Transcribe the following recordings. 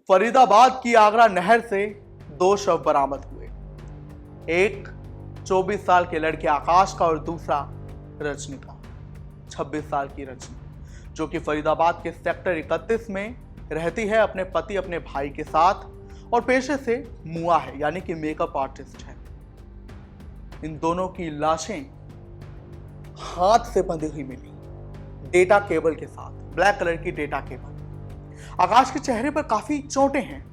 फरीदाबाद की आगरा नहर से दो शव बरामद हुए। एक 24 साल के लड़के आकाश का और दूसरा रजनी का 26 साल की रजनी, जो कि फरीदाबाद के सेक्टर 31 में रहती है अपने पति अपने भाई के साथ और पेशे से मुआ है, यानी कि मेकअप आर्टिस्ट है। इन दोनों की लाशें हाथ से बंधी हुई मिली, डेटा केबल के साथ, ब्लैक कलर की डेटा केबल। आकाश के चेहरे पर काफी चोटें हैं,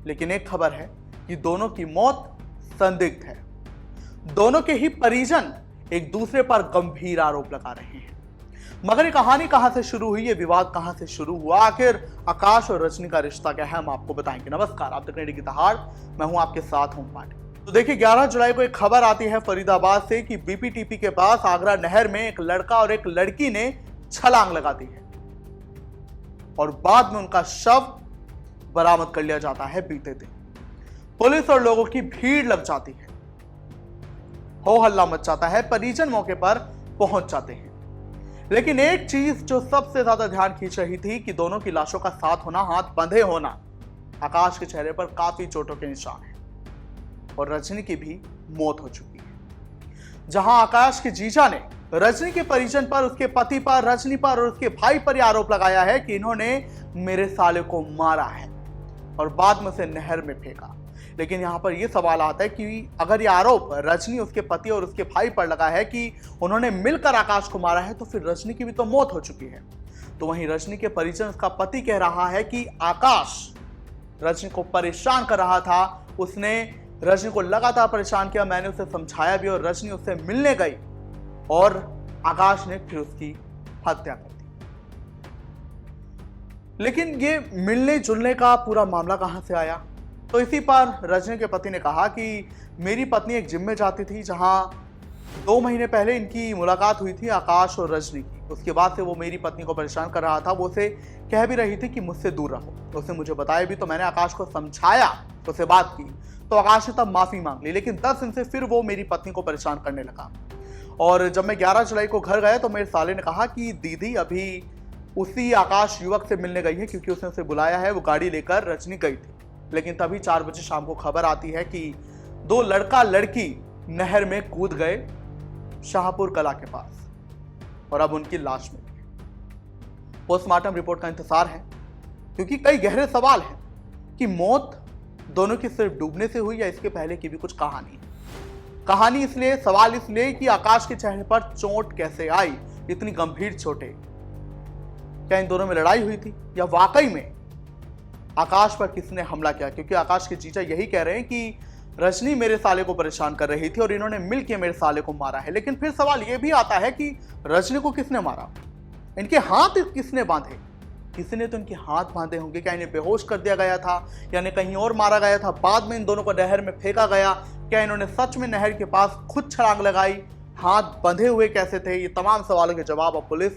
लेकिन एक खबर है कि दोनों की मौत संदिग्ध है। दोनों के ही परिजन एक दूसरे पर गंभीर आरोप लगा रहे हैं। मगर ये कहानी कहां से शुरू हुई, ये विवाद कहां से शुरू हुआ, आखिर आकाश और रजनी का रिश्ता क्या है, हम आपको बताएंगे। नमस्कार, आप देख रहे हैं की दहाड़, मैं हूं आपके साथ हूं पांडे। तो देखिए, 11 जुलाई को एक खबर आती है फरीदाबाद से कि बीपीटीपी के पास आगरा नहर में एक लड़का और एक लड़की ने छलांग लगा दी है और बाद में उनका शव बरामद कर लिया जाता है बीते दिन। पुलिस और लोगों की भीड़ लग जाती है, हो हल्ला मच जाता है, परिजन मौके पर पहुंच जाते हैं। लेकिन एक चीज जो सबसे ज्यादा ध्यान खींच रही थी कि दोनों की लाशों का साथ होना, हाथ बंधे होना। आकाश के चेहरे पर काफी चोटों के निशान हैं और रजनी की भी मौत हो चुकी है। जहां आकाश के जीजा ने रजनी के परिजन पर, उसके पति पर, रजनी पर और उसके भाई पर यह आरोप लगाया है कि इन्होंने मेरे साले को मारा है और बाद में उसे नहर में फेंका। लेकिन यहां पर यह सवाल आता है कि अगर यह आरोप रजनी, उसके पति और उसके भाई पर लगा है कि उन्होंने मिलकर आकाश को मारा है, तो फिर रजनी की भी तो मौत हो चुकी है। तो वहीं रजनी के परिजन, उसका पति कह रहा है कि आकाश रजनी को परेशान कर रहा था, उसने रजनी को लगातार परेशान किया, मैंने उसे समझाया भी और रजनी उससे मिलने गई और आकाश ने फिर उसकी हत्या कर दी। लेकिन ये मिलने जुलने का पूरा मामला कहां से आया? तो इसी पर रजनी के पति ने कहा कि मेरी पत्नी एक जिम में जाती थी, जहां 2 महीने पहले इनकी मुलाकात हुई थी आकाश और रजनी की। उसके बाद से वो मेरी पत्नी को परेशान कर रहा था, वो उसे कह भी रही थी कि मुझसे दूर रहो। उसने मुझे बताया भी, तो मैंने आकाश को समझाया, उससे बात की, तो आकाश ने तब माफी मांग ली। लेकिन 10 दिन से फिर वो मेरी पत्नी को परेशान करने लगा। और जब मैं 11 जुलाई को घर गया तो मेरे साले ने कहा कि दीदी अभी उसी आकाश युवक से मिलने गई है, क्योंकि उसने उसे बुलाया है, वो गाड़ी लेकर रजनी गई थी। लेकिन तभी 4 बजे शाम को खबर आती है कि 2 लड़का लड़की नहर में कूद गए शाहपुर कला के पास और अब उनकी लाश मिली है। पोस्टमार्टम रिपोर्ट का इंतजार है, क्योंकि कई गहरे सवाल हैं कि मौत दोनों की सिर्फ डूबने से हुई या इसके पहले की भी कुछ कहानी है। कहानी इसलिए, सवाल इसलिए कि आकाश के चेहरे पर चोट कैसे आई, इतनी गंभीर चोटें। क्या इन दोनों में लड़ाई हुई थी या वाकई में आकाश पर किसने हमला किया? क्योंकि आकाश के जीजा यही कह रहे हैं कि रजनी मेरे साले को परेशान कर रही थी और इन्होंने मिलकर मेरे साले को मारा है। लेकिन फिर सवाल यह भी आता है कि रजनी को किसने मारा, इनके हाथ किसने बांधे? किसी ने तो इनके हाथ बांधे होंगे। क्या इन्हें बेहोश कर दिया गया था, यानी कहीं और मारा गया था, बाद में इन दोनों को नहर में फेंका गया? क्या इन्होंने सच में नहर के पास खुद छलांग लगाई? हाथ बंधे हुए कैसे थे? ये तमाम सवालों के जवाब अब पुलिस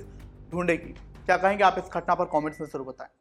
ढूंढेगी। क्या कहेंगे आप इस घटना पर? कमेंट्स में जरूर बताएं।